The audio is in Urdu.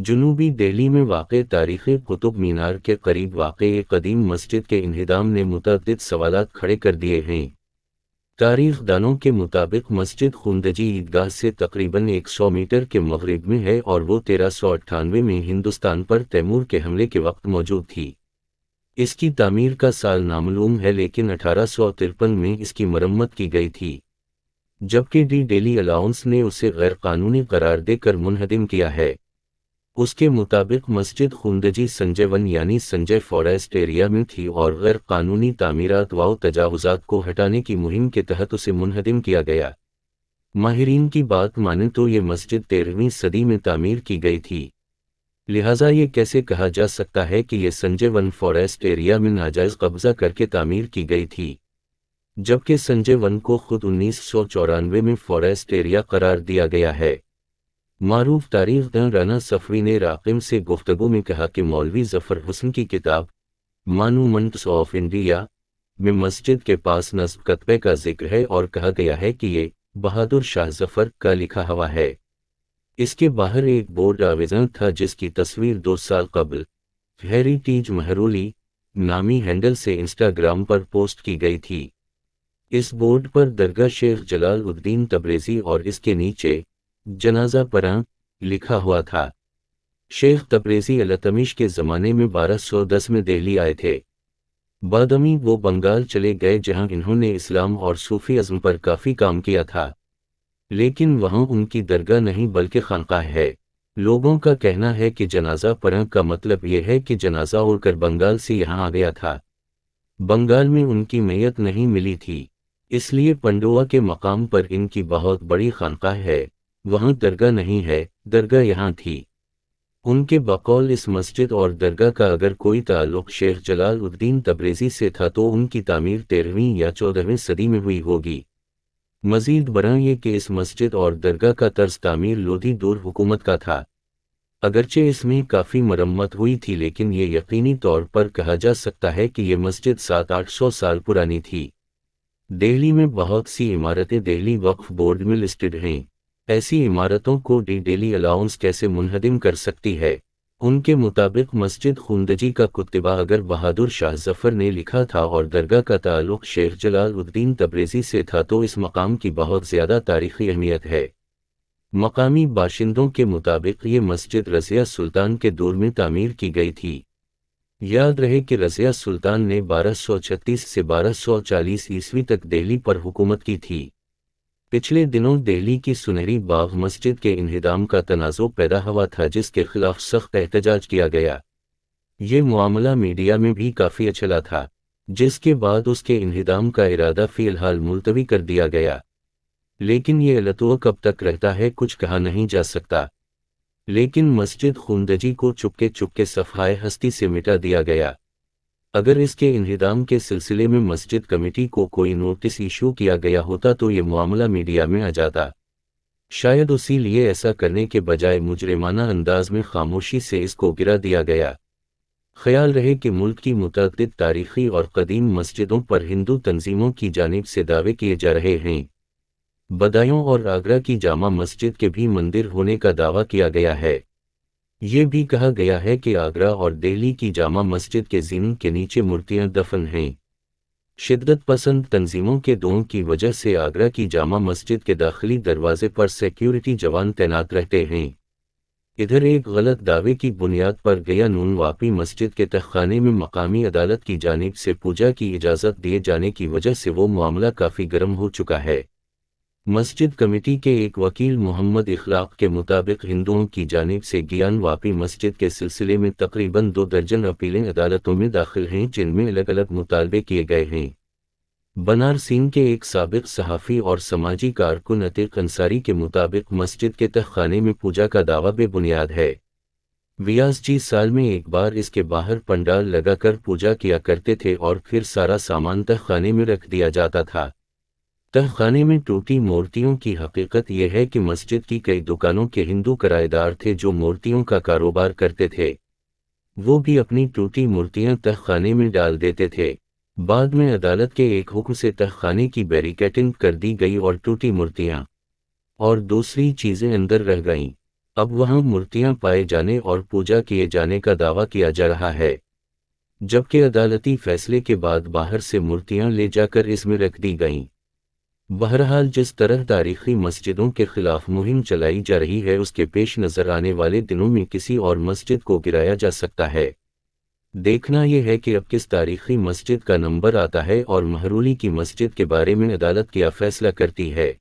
جنوبی دہلی میں واقع تاریخی قطب مینار کے قریب واقع ایک قدیم مسجد کے انہدام نے متعدد سوالات کھڑے کر دیے ہیں۔ تاریخ دانوں کے مطابق مسجد خوندجی عیدگاہ سے تقریباً 100 میٹر کے مغرب میں ہے اور وہ 1398 میں ہندوستان پر تیمور کے حملے کے وقت موجود تھی۔ اس کی تعمیر کا سال نامعلوم ہے، لیکن 1853 میں اس کی مرمت کی گئی تھی، جبکہ ڈیلی الاؤنس نے اسے غیر قانونی قرار دے کر منہدم کیا ہے۔ اس کے مطابق مسجد خوندجی سنجے ون یعنی سنجے فارسٹ ایریا میں تھی اور غیر قانونی تعمیرات و تجاوزات کو ہٹانے کی مہم کے تحت اسے منہدم کیا گیا۔ ماہرین کی بات مانیں تو یہ مسجد 13ویں صدی میں تعمیر کی گئی تھی، لہٰذا یہ کیسے کہا جا سکتا ہے کہ یہ سنجے ون فارسٹ ایریا میں ناجائز قبضہ کر کے تعمیر کی گئی تھی، جبکہ سنجے ون کو خود 1994 میں فارسٹ ایریا قرار دیا گیا ہے۔ معروف تاریخ داں رانا صفوی نے راقم سے گفتگو میں کہا کہ مولوی ظفر حسن کی کتاب مانومنٹس آف انڈیا میں مسجد کے پاس نصب کتبے کا ذکر ہے اور کہا گیا ہے کہ یہ بہادر شاہ ظفر کا لکھا ہوا ہے۔ اس کے باہر ایک بورڈ آویزاں تھا جس کی تصویر 2 سال قبل ہیریٹیج مہرولی نامی ہینڈل سے انسٹاگرام پر پوسٹ کی گئی تھی۔ اس بورڈ پر درگاہ شیخ جلال الدین تبریزی اور اس کے نیچے جنازہ پڑھاں لکھا ہوا تھا۔ شیخ تبریزی التمش کے زمانے میں 1210 میں دہلی آئے تھے، بعدمی وہ بنگال چلے گئے جہاں انہوں نے اسلام اور صوفی ازم پر کافی کام کیا تھا، لیکن وہاں ان کی درگاہ نہیں بلکہ خانقاہ ہے۔ لوگوں کا کہنا ہے کہ جنازہ پڑھاں کا مطلب یہ ہے کہ جنازہ اڑ کر بنگال سے یہاں آ گیا تھا۔ بنگال میں ان کی میت نہیں ملی تھی، اس لیے پنڈوا کے مقام پر ان کی بہت بڑی خانقاہ ہے، وہاں درگاہ نہیں ہے، درگاہ یہاں تھی۔ ان کے بقول اس مسجد اور درگاہ کا اگر کوئی تعلق شیخ جلال الدین تبریزی سے تھا تو ان کی تعمیر 13ویں یا 14ویں صدی میں ہوئی ہوگی۔ مزید برآں یہ کہ اس مسجد اور درگاہ کا طرز تعمیر لودھی دور حکومت کا تھا، اگرچہ اس میں کافی مرمت ہوئی تھی، لیکن یہ یقینی طور پر کہا جا سکتا ہے کہ یہ مسجد 700-800 سال پرانی تھی۔ دہلی میں بہت سی عمارتیں دہلی وقف بورڈ میں لسٹڈ ہیں، ایسی عمارتوں کو ڈیلی الاؤنس کیسے منہدم کر سکتی ہے؟ ان کے مطابق مسجد خوندجی کا کتبہ اگر بہادر شاہ ظفر نے لکھا تھا اور درگاہ کا تعلق شیخ جلال الدین تبریزی سے تھا تو اس مقام کی بہت زیادہ تاریخی اہمیت ہے۔ مقامی باشندوں کے مطابق یہ مسجد رضیہ سلطان کے دور میں تعمیر کی گئی تھی۔ یاد رہے کہ رضیہ سلطان نے 1236 سے 1240 عیسوی تک دہلی پر حکومت کی تھی۔ پچھلے دنوں دہلی کی سنہری باغ مسجد کے انہدام کا تنازع پیدا ہوا تھا، جس کے خلاف سخت احتجاج کیا گیا۔ یہ معاملہ میڈیا میں بھی کافی اچھلا تھا، جس کے بعد اس کے انہدام کا ارادہ فی الحال ملتوی کر دیا گیا، لیکن یہ التوا کب تک رہتا ہے کچھ کہا نہیں جا سکتا۔ لیکن مسجد خوندجی کو چپکے صفحائے ہستی سے مٹا دیا گیا۔ اگر اس کے انہدام کے سلسلے میں مسجد کمیٹی کو کوئی نوٹس ایشو کیا گیا ہوتا تو یہ معاملہ میڈیا میں آ جاتا، شاید اسی لیے ایسا کرنے کے بجائے مجرمانہ انداز میں خاموشی سے اس کو گرا دیا گیا۔ خیال رہے کہ ملک کی متعدد تاریخی اور قدیم مسجدوں پر ہندو تنظیموں کی جانب سے دعوے کیے جا رہے ہیں۔ بدایوں اور آگرہ کی جامع مسجد کے بھی مندر ہونے کا دعویٰ کیا گیا ہے۔ یہ بھی کہا گیا ہے کہ آگرہ اور دہلی کی جامع مسجد کے زین کے نیچے مورتیاں دفن ہیں۔ شدت پسند تنظیموں کے دون کی وجہ سے آگرہ کی جامع مسجد کے داخلی دروازے پر سیکیورٹی جوان تعینات رہتے ہیں۔ ادھر ایک غلط دعوے کی بنیاد پر گیا نون واپی مسجد کے تہخانے میں مقامی عدالت کی جانب سے پوجا کی اجازت دیے جانے کی وجہ سے وہ معاملہ کافی گرم ہو چکا ہے۔ مسجد کمیٹی کے ایک وکیل محمد اخلاق کے مطابق ہندوؤں کی جانب سے گیان واپی مسجد کے سلسلے میں تقریباً 2 درجن اپیلیں عدالتوں میں داخل ہیں، جن میں الگ الگ مطالبے کیے گئے ہیں۔ بنارسین کے ایک سابق صحافی اور سماجی کارکن عتیق انصاری کے مطابق مسجد کے تہخانے میں پوجا کا دعویٰ بے بنیاد ہے۔ ویاس جی سال میں ایک بار اس کے باہر پنڈال لگا کر پوجا کیا کرتے تھے اور پھر سارا سامان تہخانے میں رکھ دیا جاتا تھا۔ تہخانے میں ٹوٹی مورتیوں کی حقیقت یہ ہے کہ مسجد کی کئی دکانوں کے ہندو کرایہ دار تھے جو مورتیوں کا کاروبار کرتے تھے، وہ بھی اپنی ٹوٹی مورتیاں تہخانے میں ڈال دیتے تھے۔ بعد میں عدالت کے ایک حکم سے تہخانے کی بیریکیڈنگ کر دی گئی اور ٹوٹی مورتیاں اور دوسری چیزیں اندر رہ گئیں۔ اب وہاں مورتیاں پائے جانے اور پوجا کیے جانے کا دعویٰ کیا جا رہا ہے، جبکہ عدالتی فیصلے کے بعد باہر سے مورتیاں لے جا کر اس میں رکھ دی گئیں۔ بہرحال جس طرح تاریخی مسجدوں کے خلاف مہم چلائی جا رہی ہے، اس کے پیش نظر آنے والے دنوں میں کسی اور مسجد کو گرایا جا سکتا ہے۔ دیکھنا یہ ہے کہ اب کس تاریخی مسجد کا نمبر آتا ہے اور مہرولی کی مسجد کے بارے میں عدالت کیا فیصلہ کرتی ہے۔